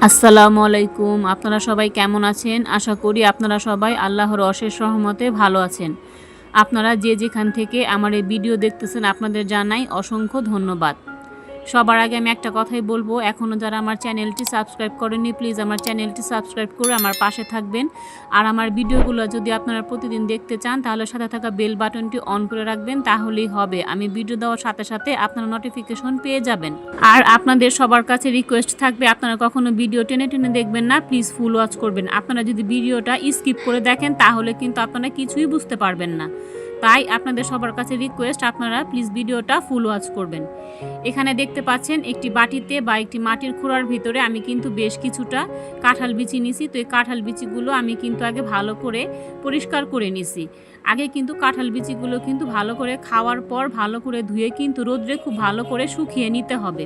আসসালামু আলাইকুম। আপনারা সবাই কেমন আছেন? আশা করি আপনারা সবাই আল্লাহর অশেষ রহমতে ভালো আছেন। আপনারা যে যেখান থেকে আমার এই ভিডিও দেখতেছেন আপনাদের জানাই অসংখ্য ধন্যবাদ। সবার আগে আমি একটা কথাই বলবো, এখনও যারা আমার চ্যানেলটি সাবস্ক্রাইব করেননি প্লিজ আমার চ্যানেলটি সাবস্ক্রাইব করে আমার পাশে থাকবেন। আর আমার ভিডিওগুলো যদি আপনারা প্রতিদিন দেখতে চান তাহলে সাথে থাকা বেল বাটনটি অন করে রাখবেন, তাহলেই হবে। আমি ভিডিও দেওয়ার সাথে সাথে আপনারা নোটিফিকেশন পেয়ে যাবেন। আর আপনাদের সবার কাছে রিকোয়েস্ট থাকবে, আপনারা কখনো ভিডিও টেনে টেনে দেখবেন না, প্লিজ ফুল ওয়াচ করবেন। আপনারা যদি ভিডিওটা স্কিপ করে দেখেন তাহলে কিন্তু আপনারা কিছুই বুঝতে পারবেন না। তাই আপনাদের সবার কাছে রিকোয়েস্ট, আপনারা প্লিজ ভিডিওটা ফুল ওয়াচ করবেন। এখানে দেখতে পাচ্ছেন একটি বাটিতে বা একটি মাটির খোঁড়ার ভিতরে আমি কিন্তু বেশ কিছুটা কাঁঠাল বিচি নিছি। তো এই কাঁঠাল বিচিগুলো আমি কিন্তু আগে ভালো করে পরিষ্কার করে নিছি। আগে কিন্তু কাঁঠাল বিচিগুলো কিন্তু ভালো করে খাওয়ার পর ভালো করে ধুয়ে কিন্তু রোদ্রে খুব ভালো করে শুকিয়ে নিতে হবে।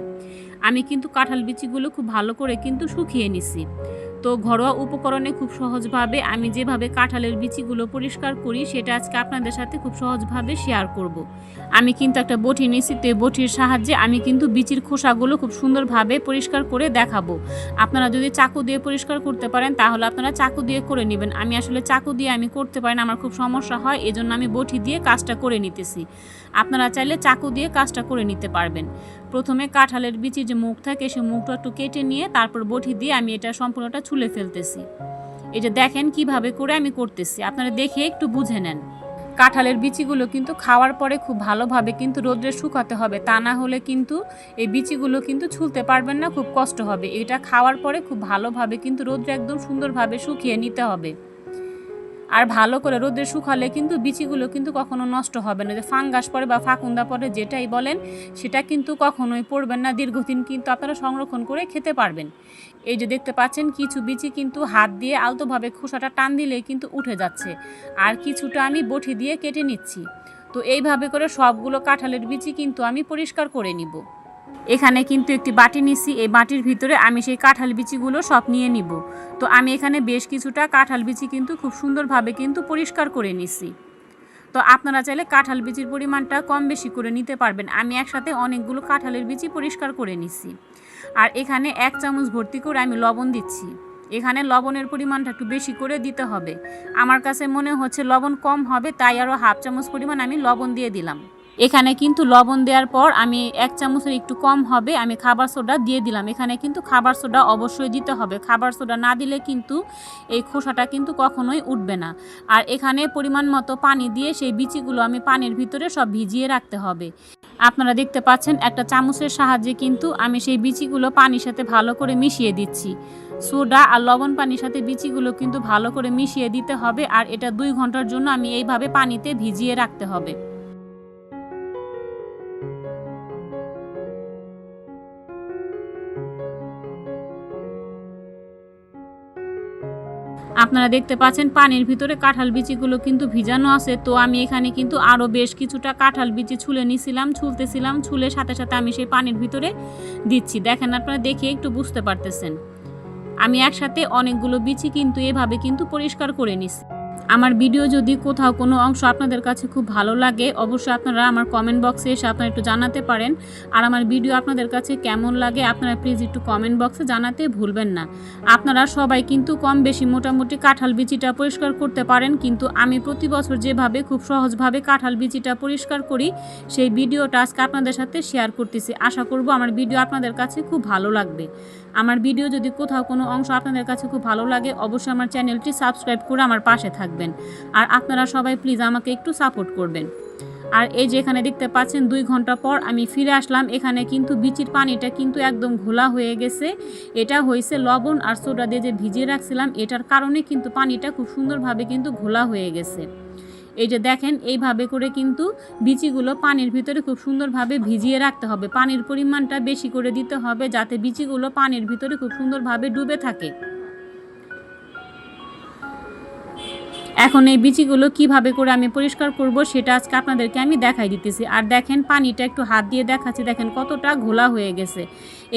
আমি কিন্তু কাঁঠাল বিচিগুলো খুব ভালো করে কিন্তু শুকিয়ে নিছি। তো ঘরোয়া উপকরণে খুব সহজভাবে আমি যেভাবে কাঁঠালের বিচিগুলো পরিষ্কার করি সেটা আজকে আপনাদের সাথে খুব সহজভাবে শেয়ার করব। আমি কিন্তু একটা বটি নিয়েছি, তো এই বটির সাহায্যে আমি কিন্তু বিচির খোসাগুলো খুব সুন্দরভাবে পরিষ্কার করে দেখাবো। আপনারা যদি চাকু দিয়ে পরিষ্কার করতে পারেন তাহলে আপনারা চাকু দিয়ে করে নেবেন। আমি আসলে চাকু দিয়ে আমি করতে পারি না, আমার খুব সমস্যা হয়, এজন্য আমি বটি দিয়ে কাজটা করে নিতেছি। আপনারা চাইলে চাকু দিয়ে কাজটা করে নিতে পারবেন। প্রথমে কাঁঠালের বিচির যে মুখ থাকে সেই মুখটা একটু কেটে নিয়ে তারপর বটি দিয়ে আমি এটা সম্পূর্ণটা ছুলে ফেলতেছি। এই যে দেখেন কিভাবে করে আমি করতেছি, আপনারা দেখে একটু বুঝে নেন। কাঁঠালের বিচিগুলো কিন্তু খাওয়ার পরে খুব ভালোভাবে কিন্তু রোদ্রে শুকাতে হবে, তা না হলে কিন্তু এই বিচিগুলো কিন্তু ছুলতে পারবেন না, খুব কষ্ট হবে। এটা খাওয়ার পরে খুব ভালোভাবে কিন্তু রোদ্রে একদম সুন্দরভাবে শুকিয়ে নিতে হবে। আর ভালো করে রোদে শুকালে কিন্তু বিচিগুলো কিন্তু কখনো নষ্ট হবে না। যে ফাঙ্গাস পড়ে বা ফাকুন্দা পড়ে যেটাই বলেন সেটা কিন্তু কখনোই পড়বেন না, দীর্ঘদিন কিন্তু আপনারা সংরক্ষণ করে খেতে পারবেন। এই যে দেখতে পাচ্ছেন কিছু বিচি কিন্তু হাত দিয়ে আলতোভাবে খোসাটা টান দিলেই কিন্তু উঠে যাচ্ছে, আর কিছুটা আমি বটি দিয়ে কেটে নিচ্ছি। তো এইভাবে করে সবগুলো কাঁঠালের বিচি কিন্তু আমি পরিষ্কার করে নিব। এখানে কিন্তু একটি বাটি নিছি, এই বাটির ভিতরে আমি সেই কাঁঠাল বিচিগুলো সব নিয়ে নিব। তো আমি এখানে বেশ কিছুটা কাঁঠাল বিচি কিন্তু খুব সুন্দরভাবে কিন্তু পরিষ্কার করে নিছি। তো আপনারা চাইলে কাঁঠাল বিচির পরিমাণটা কম বেশি করে নিতে পারবেন। আমি একসাথে অনেকগুলো কাঁঠালের বিচি পরিষ্কার করে নিছি। আর এখানে 1 চামচ ভর্তি করে আমি লবণ দিচ্ছি। এখানে লবণের পরিমাণটা একটু বেশি করে দিতে হবে। আমার কাছে মনে হচ্ছে লবণ কম হবে, তাই আরও 1/2 চামচ পরিমাণ আমি লবণ দিয়ে দিলাম। এখানে কিন্তু লবণ দেওয়ার পর আমি 1 চামচের একটু কম হবে আমি খাবার সোডা দিয়ে দিলাম। এখানে কিন্তু খাবার সোডা অবশ্যই দিতে হবে, খাবার সোডা না দিলে কিন্তু এই খোসাটা কিন্তু কখনোই উঠবে না। আর এখানে পরিমাণ মতো পানি দিয়ে সেই বিচিগুলো আমি পানির ভিতরে সব ভিজিয়ে রাখতে হবে। আপনারা দেখতে পাচ্ছেন একটা চামচের সাহায্যে কিন্তু আমি সেই বিচিগুলো পানির সাথে ভালো করে মিশিয়ে দিচ্ছি। সোডা আর লবণ পানির সাথে বিচিগুলো কিন্তু ভালো করে মিশিয়ে দিতে হবে, আর এটা 2 ঘন্টার জন্য আমি এইভাবে পানিতে ভিজিয়ে রাখতে হবে। আপনারা দেখতে পাচ্ছেন পানির ভিতরে কাঁঠাল বিচিগুলো কিন্তু ভিজানো আছে। তো আমি এখানে কিন্তু আরও বেশ কিছুটা কাঁঠাল বিচি ছুলতেছিলাম, ছুলে সাথে সাথে আমি সেই পানির ভিতরে দিচ্ছি। দেখেন, আপনারা দেখে একটু বুঝতে পারতেছেন আমি একসাথে অনেকগুলো বিচি কিন্তু এভাবে কিন্তু পরিষ্কার করে নিছি। আমার ভিডিও যদি কোথাও কোনো অংশ আপনাদের কাছে খুব ভালো লাগে অবশ্যই আপনারা আমার কমেন্ট বক্সে এসে আপনারা একটু জানাতে পারেন। আর আমার ভিডিও আপনাদের কাছে কেমন লাগে আপনারা প্লিজ একটু কমেন্ট বক্সে জানাতে ভুলবেন না। আপনারা সবাই কিন্তু কম বেশি মোটামুটি কাঁঠাল বিচিটা পরিষ্কার করতে পারেন, কিন্তু আমি প্রতি বছর যেভাবে খুব সহজভাবে কাঁঠাল বিচিটা পরিষ্কার করি সেই ভিডিওটা আজকে আপনাদের সাথে শেয়ার করতেছি। আশা করব আমার ভিডিও আপনাদের কাছে খুব ভালো লাগবে। আমার ভিডিও যদি কোথাও কোনো অংশ আপনাদের কাছে খুব ভালো লাগে অবশ্যই আমার চ্যানেলটি সাবস্ক্রাইব করে আমার পাশে থাকবেন। আর আপনারা সবাই প্লিজ আমাকে একটু সাপোর্ট করবেন। আর এই যে এখানে দেখতে পাচ্ছেন 2 ঘন্টা পর আমি ফিরে আসলাম। এখানে কিন্তু বিচির পানিটা কিন্তু একদম ঘোলা হয়ে গেছে। এটা হয়েছে লবণ আর সোডা দিয়ে যে ভিজিয়ে রাখছিলাম এটার কারণে কিন্তু পানিটা খুব সুন্দরভাবে কিন্তু ঘোলা হয়ে গেছে। এই যে দেখেন এইভাবে করে কিন্তু বিচিগুলো পানির ভিতরে খুব সুন্দরভাবে ভিজিয়ে রাখতে হবে। পানির পরিমাণটা বেশি করে দিতে হবে যাতে বিচিগুলো পানির ভিতরে খুব সুন্দরভাবে ডুবে থাকে। এখন এই বিচিগুলো কিভাবে করে আমি পরিষ্কার করব সেটা আজকে আপনাদেরকে আমি দেখাই দিতেছি। আর দেখেন পানিটা একটু হাত দিয়ে দেখাচ্ছি, দেখেন কতটা ঘোলা হয়ে গেছে।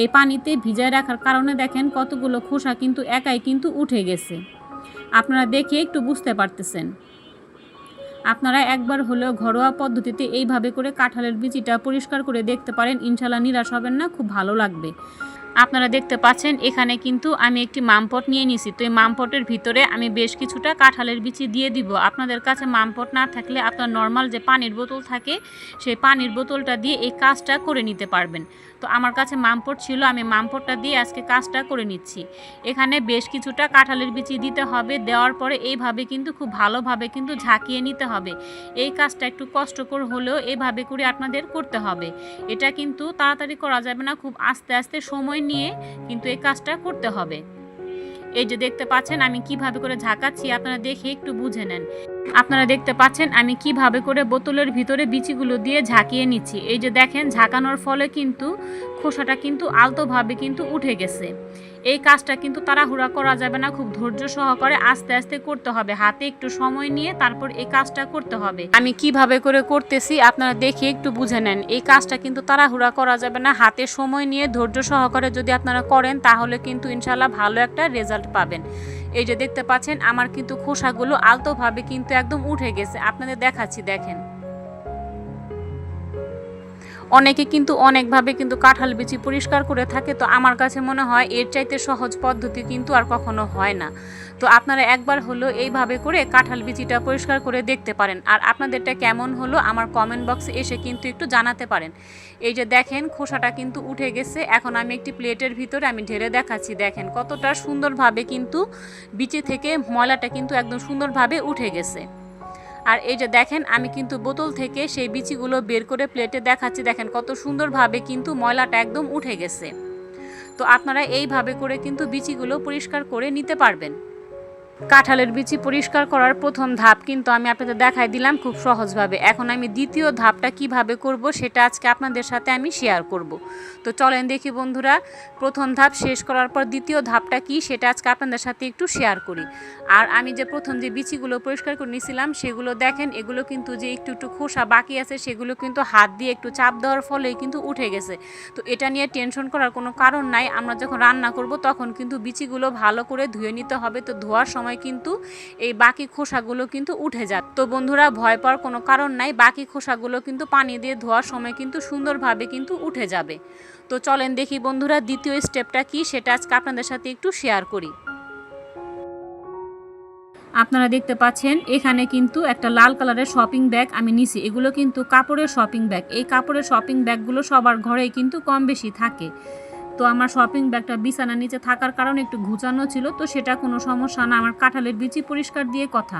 এই পানিতে ভিজায় রাখার কারণে দেখেন কতগুলো খোসা কিন্তু একাই কিন্তু উঠে গেছে। আপনারা দেখে একটু বুঝতে পারতেছেন। আপনারা একবার হলেও ঘরোয়া পদ্ধতিতে এইভাবে করে কাঁঠালের বিচিটা পরিষ্কার করে দেখতে পারেন, ইনশাল্লাহ নিরাশ হবেন না, খুব ভালো লাগবে। আপনারা দেখতে পাচ্ছেন এখানে কিন্তু আমি একটি মামপট নিয়ে নিছি। তো এই মামপটের ভিতরে আমি বেশ কিছুটা কাঁঠালের বিচি দিয়ে দিব। আপনাদের কাছে মামপট না থাকলে আপনার নর্মাল যে পানির বোতল থাকে সেই পানির বোতলটা দিয়ে এই কাজটা করে নিতে পারবেন। তো আমার কাছে মামপট ছিল, আমি মামপটটা দিয়ে আজকে কাজটা করে নিচ্ছি। এখানে বেশ কিছুটা কাঁঠালের বিচি দিতে হবে। দেওয়ার পরে এইভাবে কিন্তু খুব ভালোভাবে কিন্তু ঝাঁকিয়ে নিতে হবে। এই কাজটা একটু কষ্টকর হলেও এইভাবে করে আপনাদের করতে হবে। এটা কিন্তু তাড়াতাড়ি করা যাবে না, খুব আস্তে আস্তে সময় নিয়ে কিন্তু এই কাজটা করতে হবে। এই যে দেখতে পাচ্ছেন আমি কিভাবে করে ঝাঁকাচ্ছি, আপনারা দেখে একটু বুঝে নেন। আপনারা দেখতে পাচ্ছেন আমি কিভাবে করে বোতলের ভিতরে বিচিগুলো দিয়ে ঝাঁকিয়ে নিচ্ছি। এই যে দেখেন ঝাঁকানোর ফলে কিন্তু খোসাটা কিন্তু আলতোভাবে কিন্তু উঠে গেছে। এই কাজটা কিন্তু তাড়াহুড়া করা যাবে না, খুব ধৈর্য সহকারে আস্তে আস্তে করতে হবে। হাতে একটু সময় নিয়ে তারপর এই কাজটা করতে হবে। আমি কিভাবে করে করতেছি আপনারা দেখে একটু বুঝে নেন। এই কাজটা কিন্তু তাড়াহুড়া করা যাবে না, হাতে সময় নিয়ে ধৈর্য সহকারে যদি আপনারা করেন তাহলে কিন্তু ইনশাল্লাহ ভালো একটা রেজাল্ট পাবেন। এই যে দেখতে পাচ্ছেন আমার কিন্তু খোসাগুলো আলতোভাবে কিন্তু একদম উঠে গেছে। আপনাদের দেখাচ্ছি, দেখেন। অনেকে কিন্তু অনেকভাবে কিন্তু কাঁঠাল বিচি পরিষ্কার করে থাকে। তো আমার কাছে মনে হয় এর চাইতে সহজ পদ্ধতি কিন্তু আর কখনো হয় না। তো আপনারা একবার হলো এইভাবে করে কাঁঠাল বিচিটা পরিষ্কার করে দেখতে পারেন। আর আপনাদেরটা কেমন হলো আমার কমেন্ট বক্সে এসে কিন্তু একটু জানাতে পারেন। এই যে দেখেন খোসাটা কিন্তু উঠে গেছে। এখন আমি একটি প্লেটের ভিতরে আমি ঢেলে দেখাচ্ছি, দেখেন কতটা সুন্দরভাবে কিন্তু বিচি থেকে ময়লাটা কিন্তু একদম সুন্দরভাবে উঠে গেছে। আর এই যে দেখেন আমি কিন্তু বোতল থেকে সেই বিচিগুলো বের করে প্লেটে দেখাচ্ছি, দেখেন কত সুন্দরভাবে কিন্তু ময়লাটা একদম উঠে গেছে। তো আপনারা এইভাবে করে কিন্তু বিচিগুলো পরিষ্কার করে নিতে পারবেন। কাঁঠালের বিচি পরিষ্কার করার প্রথম ধাপ কিন্তু আমি আপনাদের দেখাই দিলাম খুব সহজভাবে। এখন আমি দ্বিতীয় ধাপটা কিভাবে করব সেটা আজকে আপনাদের সাথে আমি শেয়ার করব। তো চলেন দেখি বন্ধুরা, প্রথম ধাপ শেষ করার পর দ্বিতীয় ধাপটা কি সেটা আজকে আপনাদের সাথে একটু শেয়ার করি। আর আমি যে প্রথম যে বিচিগুলো পরিষ্কার করে নিয়েছিলাম সেগুলো দেখেন, এগুলো কিন্তু যে একটু একটু খোসা বাকি আছে সেগুলো কিন্তু হাত দিয়ে একটু চাপ দেওয়ার ফলেই কিন্তু উঠে গেছে। তো এটা নিয়ে টেনশন করার কোনো কারণ নাই। আমরা যখন রান্না করব তখন কিন্তু বিচিগুলো ভালো করে ধুয়ে নিতে হবে। তো ধোয়ার সময় কিন্তু এই বাকি খোসাগুলো কিন্তু উঠে যায়। তো বন্ধুরা ভয় পাওয়ার কোনো কারণ নাই, বাকি খোসাগুলো কিন্তু পানি দিয়ে ধোয়ার সময় কিন্তু সুন্দরভাবে কিন্তু উঠে যাবে। তো চলেন দেখি বন্ধুরা দ্বিতীয় স্টেপটা কি সেটা আজকে আপনাদের সাথে একটু শেয়ার করি। আপনারা দেখতে পাচ্ছেন এখানে কিন্তু একটা লাল কালারের শপিং ব্যাগ আমি নিছি। এগুলো কিন্তু কাপড়ের শপিং ব্যাগ। এই কাপড়ের শপিং ব্যাগগুলো সবার ঘরেই কিন্তু কম বেশি থাকে। তো আমার শপিং ব্যাগটা বিছানার নিচে থাকার কারণে একটু ঘুচানো ছিল, তো সেটা কোনো সমস্যা না, আমার কাঁঠালের বিচি পরিষ্কার দিয়ে কথা।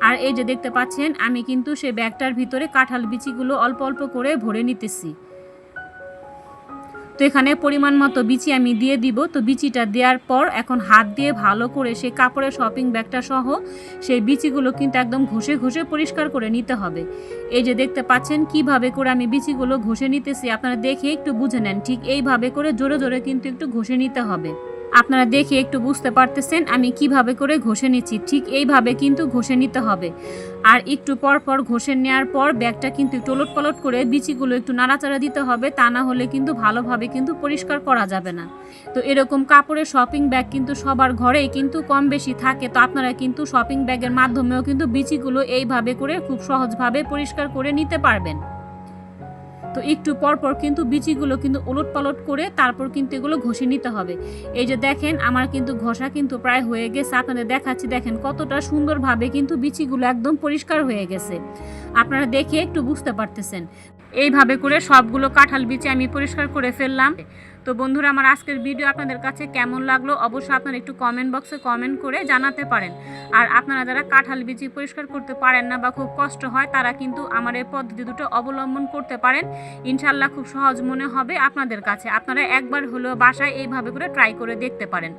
আর এই যে দেখতে পাচ্ছেন আমি কিন্তু সেই ব্যাগটার ভিতরে কাঁঠাল বিচিগুলো অল্প অল্প করে ভরে নিতেছি। তো এখানে পরিমাণ মতো বিচি আমি দিয়ে দিব। তো বিচিটা দেওয়ার পর এখন হাত দিয়ে ভালো করে সেই কাপড়ের শপিং ব্যাগটা সহ সেই বিচিগুলো কিন্তু একদম ঘষে ঘষে পরিষ্কার করে নিতে হবে। এই যে দেখতে পাচ্ছেন কিভাবে করে আমি বিচিগুলো ঘষে নিতেছি, আপনারা দেখে একটু বুঝে নেন। ঠিক এইভাবে করে জোরে জোরে কিন্তু একটু ঘষে নিতে হবে। আপনারা দেখে একটু বুঝতে পারতেছেন আমি কিভাবে করে ঘষে নিচ্ছি, ঠিক এইভাবে কিন্তু ঘষে নিতে হবে। আর একটু পর পর ঘষে নেওয়ার পর ব্যাগটা কিন্তু একটু ওলট পালট করে বিচিগুলো একটু নাড়াচাড়া দিতে হবে, তা না হলে কিন্তু ভালোভাবে কিন্তু পরিষ্কার করা যাবে না। তো এরকম কাপড়ের শপিং ব্যাগ কিন্তু সবার ঘরেই কিন্তু কম বেশি থাকে। তো আপনারা কিন্তু শপিং ব্যাগের মাধ্যমেও কিন্তু বিচিগুলো এইভাবে করে খুব সহজভাবে পরিষ্কার করে নিতে পারবেন। তো একটু পর পর কিন্তু বিচিগুলো কিন্তু ওলট পালট করে তারপর কিন্তু এগুলো ঘষে নিতে হবে। এই যে দেখেন আমার কিন্তু ঘষা কিন্তু প্রায় হয়ে গেছে, আপনাদের দেখাচ্ছি, দেখেন কতটা সুন্দরভাবে কিন্তু বিচিগুলো একদম পরিষ্কার হয়ে গেছে। আপনারা দেখে একটু বুঝতে পারতেছেন। এইভাবে করে সবগুলো কাঁঠাল বিচি আমি পরিষ্কার করে ফেললাম। তো বন্ধুরা আমার আজকের ভিডিও আপনাদের কাছে কেমন লাগলো অবশ্যই আপনারা একটু কমেন্ট বক্সে কমেন্ট করে জানাতে পারেন। আর আপনারা যারা কাঁঠাল বিচি পরিষ্কার করতে পারেন না বা খুব কষ্ট হয় তারা কিন্তু আমার এই পদ্ধতি দুটো অবলম্বন করতে পারেন। ইনশাল্লাহ খুব সহজ মনে হবে আপনাদের কাছে। আপনারা একবার হলেও বাসায় এইভাবে করে ট্রাই করে দেখতে পারেন।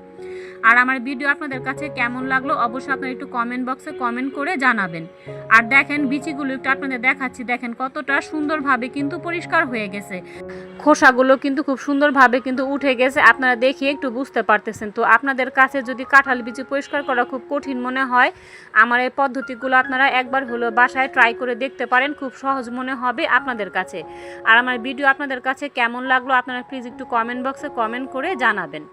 আর আমার ভিডিও আপনাদের কাছে কেমন লাগলো অবশ্যই আপনারা একটু কমেন্ট বক্সে কমেন্ট করে জানাবেন। আর দেখেন বিচিগুলো একটু আপনাদের দেখাচ্ছি, দেখেন কতটা সুন্দরভাবে কিন্তু পরিষ্কার হয়ে গেছে। খোসাগুলো কিন্তু খুব সুন্দরভাবে কিন্তু উঠে গেছে, আপনারা দেখে একটু বুঝতে পারতেছেন। তো আপনাদের কাছে যদি কাঁঠাল বিচি পরিষ্কার করা খুব কঠিন মনে হয় আমার এই পদ্ধতিগুলো আপনারা একবার হলেও বাসায় ট্রাই করে দেখতে পারেন, খুব সহজ মনে হবে আপনাদের কাছে। আর আমার ভিডিও আপনাদের কাছে কেমন লাগলো আপনারা প্লিজ একটু কমেন্ট বক্সে কমেন্ট করে জানাবেন।